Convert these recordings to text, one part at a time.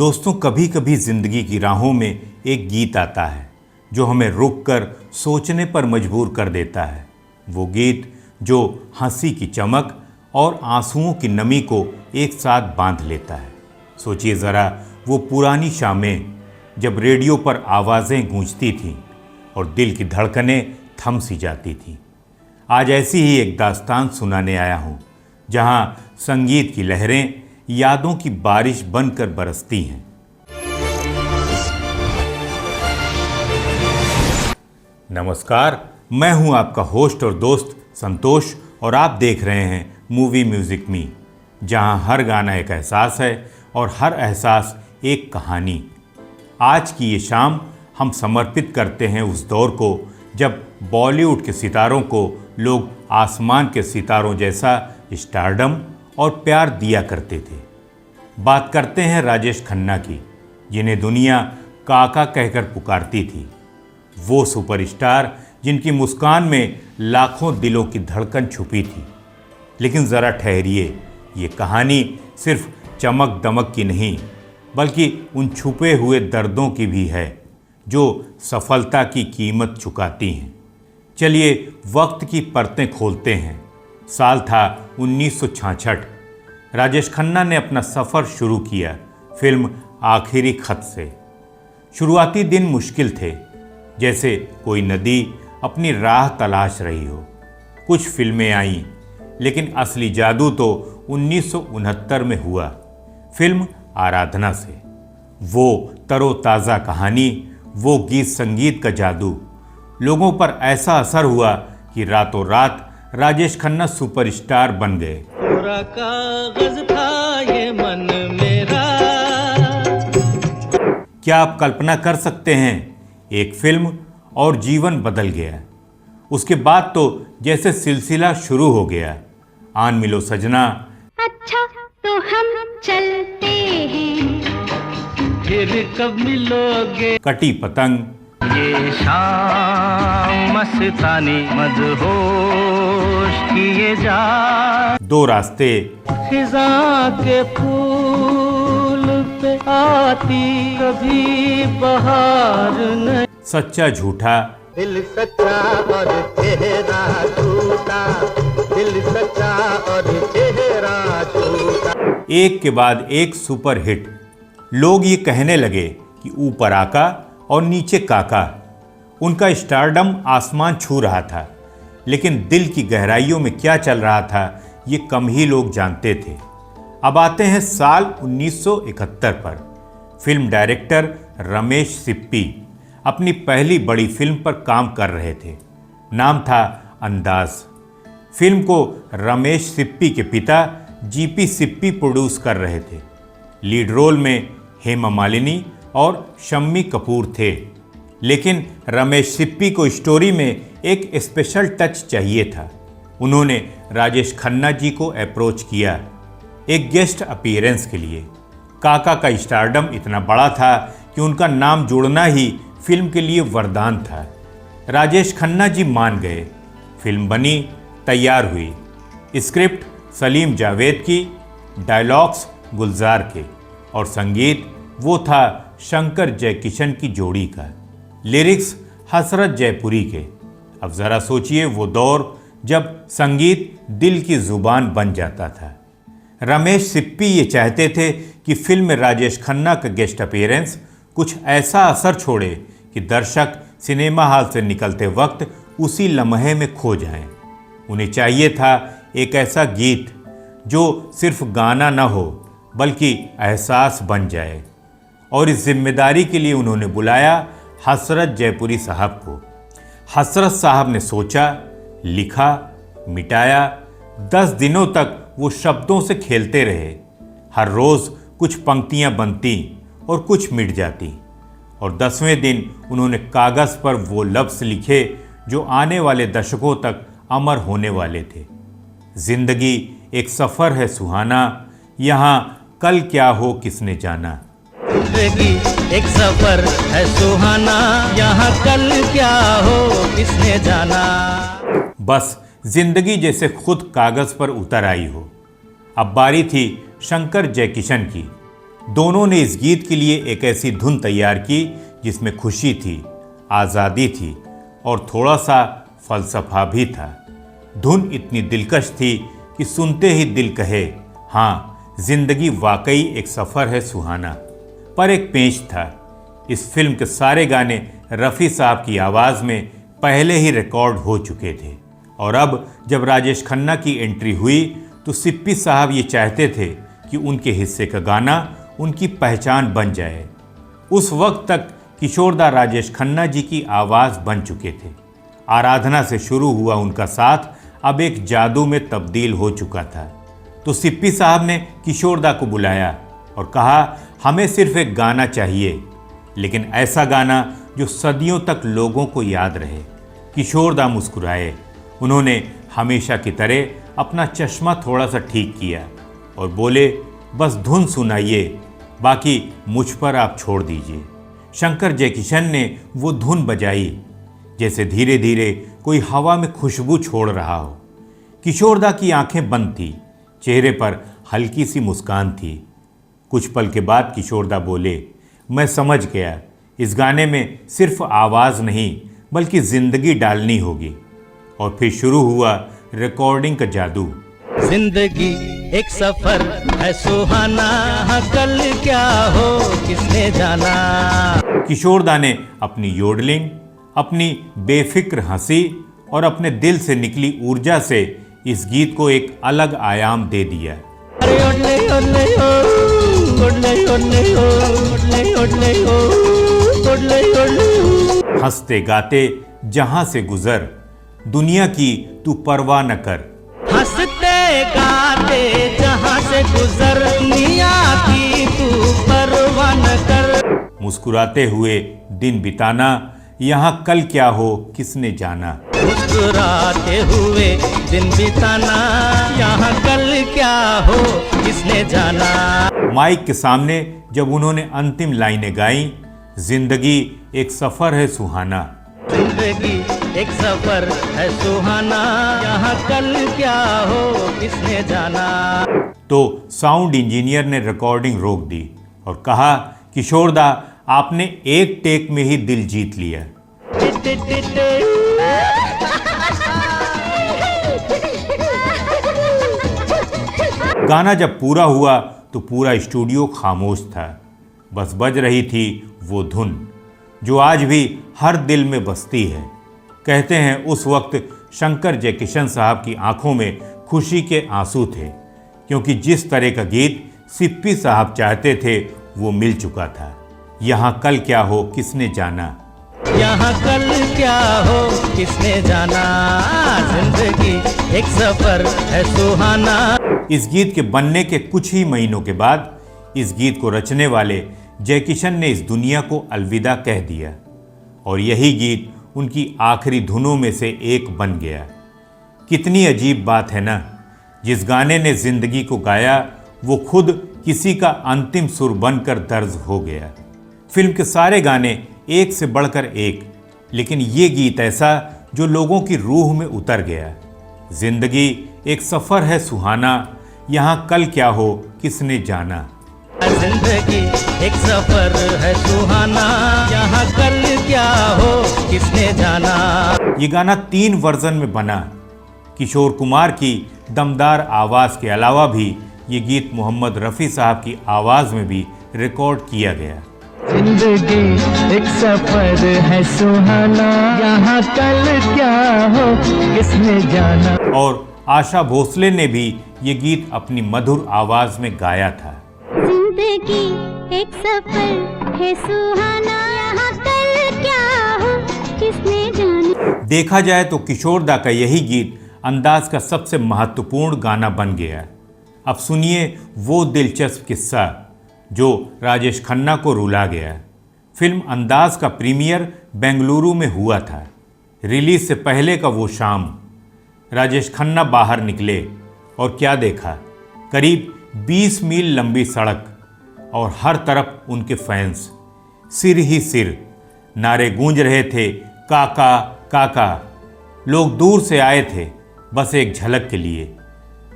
दोस्तों, कभी कभी जिंदगी की राहों में एक गीत आता है जो हमें रुक कर सोचने पर मजबूर कर देता है। वो गीत जो हंसी की चमक और आंसुओं की नमी को एक साथ बांध लेता है। सोचिए ज़रा, वो पुरानी शामें जब रेडियो पर आवाज़ें गूंजती थीं और दिल की धड़कनें थम सी जाती थीं। आज ऐसी ही एक दास्तान सुनाने आया हूँ जहाँ संगीत की लहरें यादों की बारिश बनकर बरसती हैं। नमस्कार, मैं हूँ आपका होस्ट और दोस्त संतोष और आप देख रहे हैं मूवी म्यूजिक मी, जहाँ हर गाना एक एहसास है और हर एहसास एक कहानी। आज की ये शाम हम समर्पित करते हैं उस दौर को जब बॉलीवुड के सितारों को लोग आसमान के सितारों जैसा स्टारडम और प्यार दिया करते थे। बात करते हैं राजेश खन्ना की, जिन्हें दुनिया काका कहकर पुकारती थी। वो सुपरस्टार जिनकी मुस्कान में लाखों दिलों की धड़कन छुपी थी। लेकिन ज़रा ठहरिए, ये कहानी सिर्फ चमक दमक की नहीं, बल्कि उन छुपे हुए दर्दों की भी है जो सफलता की कीमत चुकाती हैं। चलिए वक्त की परतें खोलते हैं। साल था 1966। राजेश खन्ना ने अपना सफ़र शुरू किया फिल्म आखिरी खत से। शुरुआती दिन मुश्किल थे, जैसे कोई नदी अपनी राह तलाश रही हो। कुछ फिल्में आईं, लेकिन असली जादू तो 1969 में हुआ, फिल्म आराधना से। वो तरोताज़ा कहानी, वो गीत संगीत का जादू, लोगों पर ऐसा असर हुआ कि रातों रात राजेश खन्ना सुपरस्टार बन गए। पूरा कागज था ये मन मेरा। क्या आप कल्पना कर सकते हैं, एक फिल्म और जीवन बदल गया। उसके बाद तो जैसे सिलसिला शुरू हो गया। आन मिलो सजना, अच्छा तो हम चलते हैं, फिर कब मिलोगे, कटी पतंग, ये शाम मस्तानी मदहोश किए जा, दो रास्ते, खिजा के फूल पे आती कभी बहार नहीं, सच्चा झूठा, दिल सच्चा और चेहरा झूठा, दिल सच्चा और चेहरा झूठा। एक के बाद एक सुपर हिट। लोग ये कहने लगे कि ऊपर आका और नीचे काका। उनका स्टारडम आसमान छू रहा था, लेकिन दिल की गहराइयों में क्या चल रहा था ये कम ही लोग जानते थे। अब आते हैं साल 1971 पर। फिल्म डायरेक्टर रमेश सिप्पी अपनी पहली बड़ी फिल्म पर काम कर रहे थे। नाम था अंदाज। फिल्म को रमेश सिप्पी के पिता जीपी सिप्पी प्रोड्यूस कर रहे थे। लीड रोल में हेमा मालिनी और शम्मी कपूर थे। लेकिन रमेश सिप्पी को स्टोरी में एक स्पेशल टच चाहिए था। उन्होंने राजेश खन्ना जी को अप्रोच किया एक गेस्ट अपीयरेंस के लिए। काका का स्टारडम इतना बड़ा था कि उनका नाम जोड़ना ही फिल्म के लिए वरदान था। राजेश खन्ना जी मान गए। फिल्म बनी, तैयार हुई। स्क्रिप्ट सलीम जावेद की, डायलॉग्स गुलजार के और संगीत वो था शंकर जयकिशन की जोड़ी का। लिरिक्स हसरत जयपुरी के। अब ज़रा सोचिए वो दौर जब संगीत दिल की ज़ुबान बन जाता था। रमेश सिप्पी ये चाहते थे कि फिल्म में राजेश खन्ना का गेस्ट अपीयरेंस कुछ ऐसा असर छोड़े कि दर्शक सिनेमा हॉल से निकलते वक्त उसी लम्हे में खो जाएं। उन्हें चाहिए था एक ऐसा गीत जो सिर्फ गाना न हो बल्कि एहसास बन जाए। और इस जिम्मेदारी के लिए उन्होंने बुलाया हसरत जयपुरी साहब को। हसरत साहब ने सोचा, लिखा, मिटाया। 10 दिनों तक वो शब्दों से खेलते रहे। हर रोज़ कुछ पंक्तियाँ बनती और कुछ मिट जाती। और 10वें दिन उन्होंने कागज़ पर वो लफ्ज़ लिखे जो आने वाले दशकों तक अमर होने वाले थे। जिंदगी एक सफ़र है सुहाना, यहाँ कल क्या हो किसने जाना। जिंदगी एक सफर है सुहाना, यहाँ कल क्या हो किसने जाना। बस जिंदगी जैसे खुद कागज़ पर उतर आई हो। अब बारी थी शंकर जयकिशन की। दोनों ने इस गीत के लिए एक ऐसी धुन तैयार की जिसमें खुशी थी, आज़ादी थी और थोड़ा सा फलसफा भी था। धुन इतनी दिलकश थी कि सुनते ही दिल कहे, हाँ, जिंदगी वाकई एक सफ़र है सुहाना। पर एक पेंच था, इस फिल्म के सारे गाने रफ़ी साहब की आवाज़ में पहले ही रिकॉर्ड हो चुके थे और अब जब राजेश खन्ना की एंट्री हुई तो सिप्पी साहब ये चाहते थे कि उनके हिस्से का गाना उनकी पहचान बन जाए। उस वक्त तक किशोरदा राजेश खन्ना जी की आवाज़ बन चुके थे। आराधना से शुरू हुआ उनका साथ अब एक जादू में तब्दील हो चुका था। तो सिप्पी साहब ने किशोरदा को बुलाया और कहा, हमें सिर्फ एक गाना चाहिए, लेकिन ऐसा गाना जो सदियों तक लोगों को याद रहे। किशोरदा मुस्कुराए। उन्होंने हमेशा की तरह अपना चश्मा थोड़ा सा ठीक किया और बोले, बस धुन सुनाइए, बाकी मुझ पर आप छोड़ दीजिए। शंकर जयकिशन ने वो धुन बजाई जैसे धीरे धीरे कोई हवा में खुशबू छोड़ रहा हो। किशोरदा की आंखें बंद थी, चेहरे पर हल्की सी मुस्कान थी। कुछ पल के बाद किशोरदा बोले, मैं समझ गया, इस गाने में सिर्फ आवाज़ नहीं बल्कि ज़िंदगी डालनी होगी। और फिर शुरू हुआ रिकॉर्डिंग का जादू। जिंदगी एक सफर है सुहाना, हाँ कल क्या हो किसने जाना। किशोरदा ने अपनी योडलिंग, अपनी बेफिक्र हंसी और अपने दिल से निकली ऊर्जा से इस गीत को एक अलग आयाम दे दिया। अरे ओडले ओडले ओ, ओडले ओडले ओ, ओडले ओडले ओ, ओडले ओडले ओ। हंसते गाते जहां से गुजर, दुनिया की तू परवाह न कर। हंसते गाते जहां से गुजर, दुनिया की तू परवाह न कर। मुस्कुराते हुए दिन बिताना, यहाँ कल क्या हो किसने जाना। मुस्कुराते हुए दिन बिताना, यहाँ कल क्या हो किसने जाना। माइक के सामने जब उन्होंने अंतिम लाइनें गाईं, जिंदगी एक सफर है सुहाना, जिंदगी एक सफर है सुहाना, यहाँ कल क्या हो किसने जाना। तो साउंड इंजीनियर ने रिकॉर्डिंग रोक दी और कहा, किशोरदा, आपने एक टेक में ही दिल जीत लिया। गाना जब पूरा हुआ तो पूरा स्टूडियो खामोश था। बस बज रही थी वो धुन जो आज भी हर दिल में बसती है। कहते हैं उस वक्त शंकर जयकिशन साहब की आंखों में खुशी के आंसू थे, क्योंकि जिस तरह का गीत सिप्पी साहब चाहते थे वो मिल चुका था। यहाँ कल क्या हो किसने जाना, यहाँ कल क्या हो किसने जाना। जिंदगी एक सफर है सुहाना। इस गीत के बनने के कुछ ही महीनों के बाद इस गीत को रचने वाले जयकिशन ने इस दुनिया को अलविदा कह दिया और यही गीत उनकी आखिरी धुनों में से एक बन गया। कितनी अजीब बात है ना, जिस गाने ने जिंदगी को गाया वो खुद किसी का अंतिम सुर बनकर दर्ज हो गया। फिल्म के सारे गाने एक से बढ़कर एक, लेकिन ये गीत ऐसा जो लोगों की रूह में उतर गया। जिंदगी एक सफ़र है सुहाना, यहाँ कल क्या हो किसने जाना। जिंदगी एक सफर है सुहाना, यहाँ कल क्या हो किसने जाना। ये गाना 3 वर्जन में बना। किशोर कुमार की दमदार आवाज़ के अलावा भी ये गीत मोहम्मद रफ़ी साहब की आवाज़ में भी रिकॉर्ड किया गया। जिंदगी एक सफर है सुहाना, यहाँ कल क्या हो किसने जाना। और आशा भोसले ने भी ये गीत अपनी मधुर आवाज़ में गाया था। जिंदगी एक सफर है सुहाना, यहाँ कल क्या हो किसने जाना। देखा जाए तो किशोरदा का यही गीत अंदाज का सबसे महत्वपूर्ण गाना बन गया। अब सुनिए वो दिलचस्प किस्सा जो राजेश खन्ना को रुला गया। फिल्म अंदाज का प्रीमियर बेंगलुरु में हुआ था। रिलीज से पहले का वो शाम राजेश खन्ना बाहर निकले और क्या देखा, करीब 20 मील लंबी सड़क और हर तरफ उनके फैंस, सिर ही सिर, नारे गूंज रहे थे, काका काका। लोग दूर से आए थे बस एक झलक के लिए।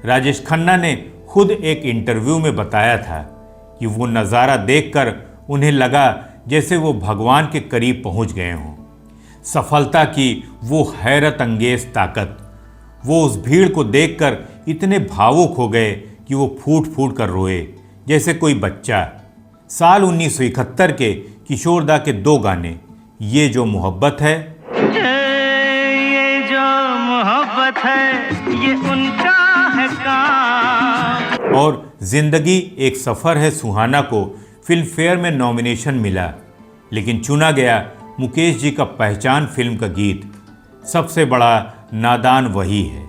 राजेश खन्ना ने खुद एक इंटरव्यू में बताया था कि वो नज़ारा देखकर उन्हें लगा जैसे वो भगवान के करीब पहुंच गए हों। सफलता की वो हैरत अंगेज ताकत, वो उस भीड़ को देखकर इतने भावुक हो गए कि वो फूट फूट कर रोए जैसे कोई बच्चा। साल 1971 के किशोरदा के 2 गाने, ये जो मोहब्बत है, ये जो मोहब्बत है ये उनका है काम, और जिंदगी एक सफ़र है सुहाना को फिल्म फेयर में नॉमिनेशन मिला, लेकिन चुना गया मुकेश जी का पहचान फिल्म का गीत, सबसे बड़ा नादान वही है।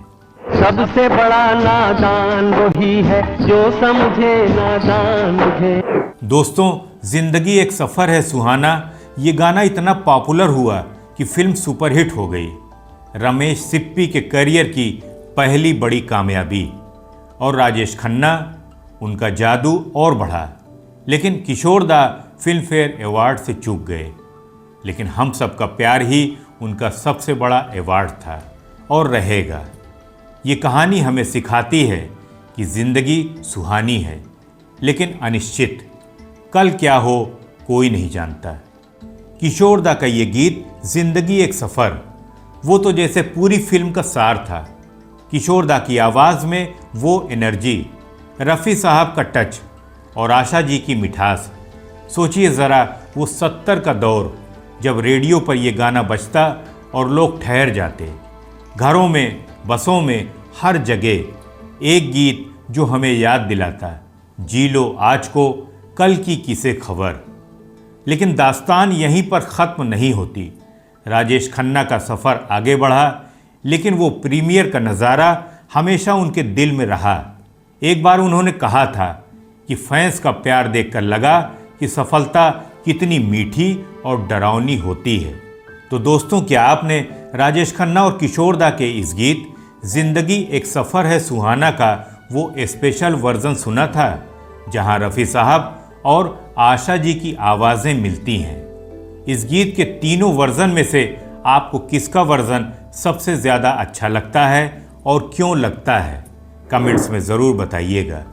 सबसे बड़ा नादान वही है जो समझे नादान मुझे। दोस्तों, जिंदगी एक सफ़र है सुहाना ये गाना इतना पॉपुलर हुआ कि फिल्म सुपरहिट हो गई। रमेश सिप्पी के करियर की पहली बड़ी कामयाबी, और राजेश खन्ना, उनका जादू और बढ़ा। लेकिन किशोरदा फिल्म फेयर अवार्ड से चूक गए, लेकिन हम सबका प्यार ही उनका सबसे बड़ा अवार्ड था और रहेगा। ये कहानी हमें सिखाती है कि ज़िंदगी सुहानी है लेकिन अनिश्चित, कल क्या हो कोई नहीं जानता। किशोरदा का ये गीत ज़िंदगी एक सफ़र, वो तो जैसे पूरी फिल्म का सार था। किशोरदा की आवाज़ में वो एनर्जी, रफ़ी साहब का टच और आशा जी की मिठास। सोचिए ज़रा वो 70 का दौर जब रेडियो पर ये गाना बजता और लोग ठहर जाते, घरों में, बसों में, हर जगह एक गीत जो हमें याद दिलाता, जी लो आज को, कल की किसे खबर। लेकिन दास्तान यहीं पर ख़त्म नहीं होती। राजेश खन्ना का सफ़र आगे बढ़ा, लेकिन वो प्रीमियर का नज़ारा हमेशा उनके दिल में रहा। एक बार उन्होंने कहा था कि फैंस का प्यार देखकर लगा कि सफलता कितनी मीठी और डरावनी होती है। तो दोस्तों, क्या आपने राजेश खन्ना और किशोरदा के इस गीत ज़िंदगी एक सफ़र है सुहाना का वो स्पेशल वर्जन सुना था, जहां रफ़ी साहब और आशा जी की आवाज़ें मिलती हैं? इस गीत के तीनों वर्जन में से आपको किसका वर्जन सबसे ज़्यादा अच्छा लगता है और क्यों लगता है? कमेंट्स में ज़रूर बताइएगा।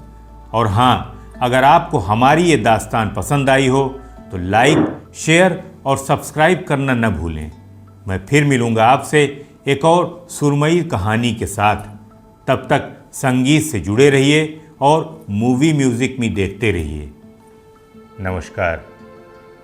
और हाँ, अगर आपको हमारी ये दास्तान पसंद आई हो तो लाइक, शेयर और सब्सक्राइब करना न भूलें। मैं फिर मिलूँगा आपसे एक और सुरमई कहानी के साथ। तब तक संगीत से जुड़े रहिए और मूवी म्यूज़िक में देखते रहिए। नमस्कार।